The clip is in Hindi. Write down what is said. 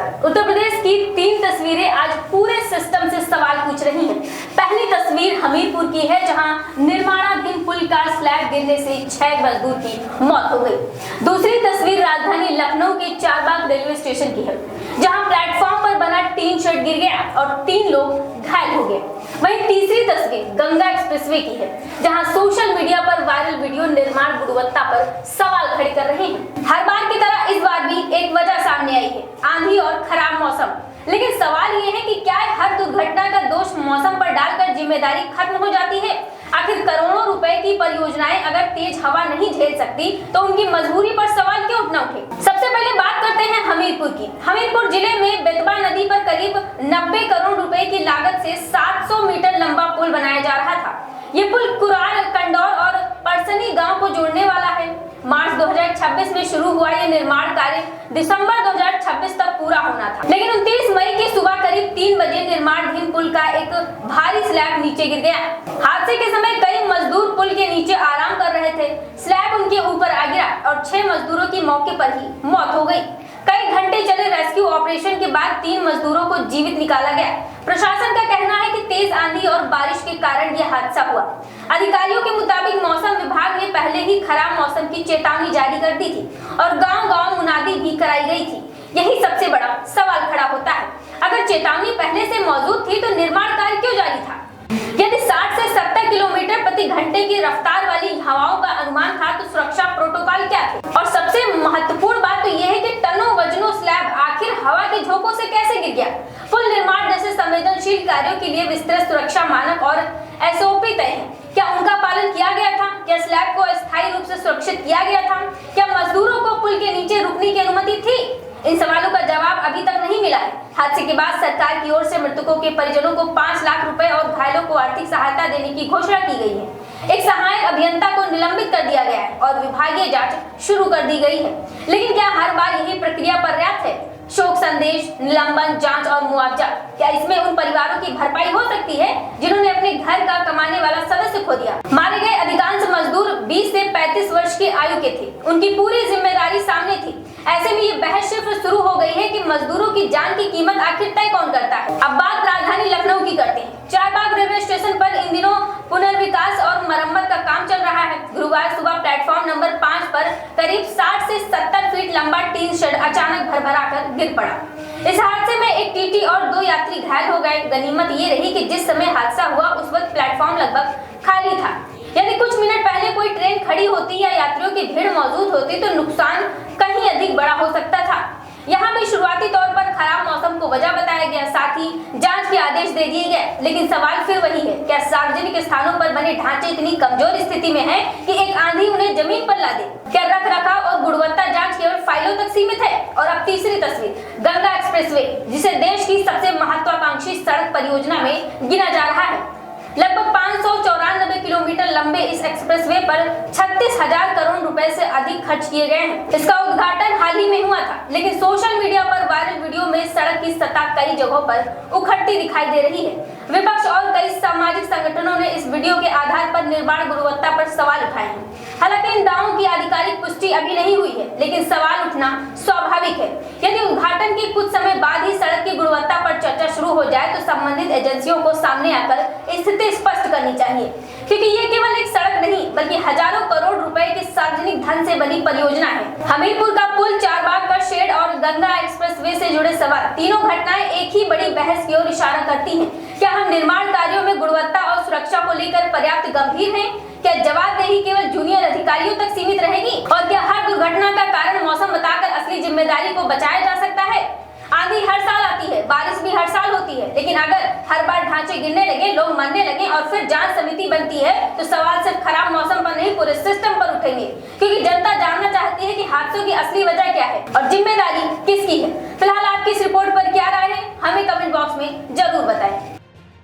पर उत्तर प्रदेश की 3 तस्वीरें आज पूरे सिस्टम से सवाल पूछ रही हैं। पहली तस्वीर हमीरपुर की है, जहां निर्माणाधीन पुल का स्लैब गिरने से 6 मजदूर की मौत हो गई। दूसरी तस्वीर राजधानी लखनऊ के चारबाग रेलवे स्टेशन की है, जहां प्लेटफॉर्म पर बना टीन शेड गिर गया और 3 लोग घायल हो गए। वहीं तीसरी तस्वीर गंगा एक्सप्रेसवे की है, जहां सोशल मीडिया पर वायरल वीडियो निर्माण गुणवत्ता पर सवाल खड़े कर रहे हैं। हर बार की तरह इस बार भी एक वजह सामने आई है, आंधी और खराब मौसम। लेकिन सवाल ये है कि क्या हर दुर्घटना का दोष मौसम पर डालकर जिम्मेदारी खत्म हो जाती है? आखिर करोड़ों रुपए की परियोजनाएं अगर तेज हवा नहीं झेल सकती तो उनकी मजबूरी पर सवाल क्यों उठना उठे? सबसे पहले बात करते हैं हमीरपुर की। हमीरपुर जिले में बेतवा नदी पर करीब 90 करोड़ रुपए की लागत से 700 मीटर लंबा पुल बनाया जा रहा था। ये पुल कुरार, कंडौर और परसनी गांव को जोड़ने वाला है। मार्च 2026 में शुरू हुआ ये निर्माण कार्य दिसंबर 2026 तक पूरा होना था, लेकिन 29 मई की सुबह करीब 3 बजे निर्माणाधीन पुल का एक भारी स्लैब नीचे गिर गया। हादसे के समय कई मजदूर पुल के नीचे आराम कर रहे थे। स्लैब उनके ऊपर आ गिरा और 6 मजदूरों की मौके पर ही मौत हो गई। कई घंटे चले रेस्क्यू ऑपरेशन के बाद 3 मजदूरों को जीवित निकाला गया। प्रशासन का कहना है कि तेज आंधी और बारिश के कारण यह हादसा हुआ। अधिकारियों के मुताबिक मौसम विभाग ने पहले ही खराब मौसम की चेतावनी जारी कर दी थी और गांव-गांव मुनादी भी कराई गई थी। यही सबसे बड़ा सवाल खड़ा होता है, अगर चेतावनी पहले से मौजूद थी तो निर्माण कार्य क्यों जारी था? यदि 60 से 70 किलोमीटर प्रति घंटे की रफ्तार वाली हवाओं का अनुमान था तो सुरक्षा प्रोटोकॉल क्या थे? और सबसे महत्वपूर्ण बात तो यह है कि टनों वजनों स्लैब आखिर हवा के झोंकों से कैसे गिर गया? पुल निर्माण जैसे संवेदनशील कार्यों के लिए विस्तृत सुरक्षा मानक और SOP तय है। क्या उनका पालन किया गया था? क्या स्लैब को अस्थायी रूप से सुरक्षित किया गया था? क्या मजदूरों को पुल के नीचे रुकने की अनुमति थी? इन सवालों का जवाब अभी तक नहीं मिला है। हादसे के बाद सरकार की ओर से मृतकों के परिजनों को 5 लाख रुपए और घायलों को आर्थिक सहायता देने की घोषणा की गई है। एक सहायक अभियंता को निलंबित कर दिया गया है और विभागीय जांच शुरू कर दी गई है। लेकिन क्या हर बार यही प्रक्रिया पर्याप्त है? शोक संदेश, निलंबन, जांच और मुआवजा, क्या इसमें उन परिवारों की भरपाई हो सकती है जिन्होंने अपने घर का कमाने वाला सदस्य खो दिया? मारे गए अधिकांश मजदूर 20 से 35 वर्ष की आयु के थे। उनकी पूरी जिम्मेदारी सामने थी। ऐसे में ये बहस सिर्फ शुरू हो गई है कि मजदूरों की जान की कीमत आखिर तय कौन करता है। अब बात राजधानी लखनऊ की करते हैं। चारबाग रेलवे स्टेशन पर इन दिनों पुनर्विकास और मरम्मत का काम चल रहा है। गुरुवार सुबह प्लेटफॉर्म नंबर 5 पर करीब 60 से 70 फीट लंबा टीन शेड अचानक भरभराकर गिर पड़ा। इस हादसे में एक टीटी और 2 यात्री घायल हो गए। गनीमत ये रही कि जिस समय हादसा हुआ उस वक्त प्लेटफॉर्म लगभग खाली था। यदि कुछ मिनट पहले कोई ट्रेन खड़ी होती या यात्रियों की भीड़ मौजूद होती तो नुकसान कहीं अधिक बड़ा हो सकता था। यहाँ भी शुरुआती तौर पर खराब मौसम को वजह बताया गया, साथ ही जांच के आदेश दे दिए गए। लेकिन सवाल फिर वही है, क्या सार्वजनिक स्थानों पर बने ढांचे इतनी कमजोर स्थिति में है कि एक आंधी उन्हें जमीन पर ला दे? क्या रख रखाव और गुणवत्ता जांच केवल फाइलों तक सीमित है? और अब तीसरी तस्वीर गंगा एक्सप्रेसवे, जिसे देश की सबसे महत्वाकांक्षी सड़क परियोजना में गिना जा रहा है। लगभग 594 किलोमीटर लंबे इस एक्सप्रेसवे पर 36,000 करोड़ रुपए से अधिक खर्च किए गए हैं। इसका उद्घाटन हाल ही में हुआ था, लेकिन सोशल मीडिया पर वायरल वीडियो में सड़क की सतह कई जगहों पर उखड़ती दिखाई दे रही है। विपक्ष और कई सामाजिक संगठनों ने इस वीडियो के आधार पर निर्माण गुणवत्ता पर सवाल उठाए हैं। हालांकि इन दावों की आधिकारिक पुष्टि अभी नहीं हुई है, लेकिन सवाल उठना स्वाभाविक है। यदि उद्घाटन के कुछ समय बाद ही सड़क की गुणवत्ता पर चर्चा शुरू हो जाए तो संबंधित एजेंसियों को सामने आकर स्थिति स्पष्ट करनी चाहिए, क्योंकि ये केवल एक सड़क नहीं बल्कि हजारों करोड़ रुपए के सार्वजनिक धन से बनी परियोजना है। हमीरपुर का पुल, चारबाग का शेड और गंगा एक्सप्रेसवे से जुड़े सवाल, तीनों घटनाएं एक ही बड़ी बहस की ओर इशारा करती हैं। क्या हम निर्माण कार्यों में गुणवत्ता और सुरक्षा को लेकर पर्याप्त गंभीर हैं? क्या जवाबदेही केवल जूनियर अधिकारियों तक सीमित रहेगी? और क्या हर दुर्घटना का कारण मौसम बताकर असली जिम्मेदारी को बचाया जा सकता है? आंधी हर साल आती है, बारिश भी हर साल होती है, लेकिन अगर हर बार ढांचे गिरने लगे, लोग मरने लगे और फिर जांच समिति बनती है तो सवाल सिर्फ खराब मौसम पर नहीं पूरे सिस्टम पर उठेंगे, क्योंकि जनता जानना चाहती है कि हादसों की असली वजह क्या है और जिम्मेदारी किसकी है।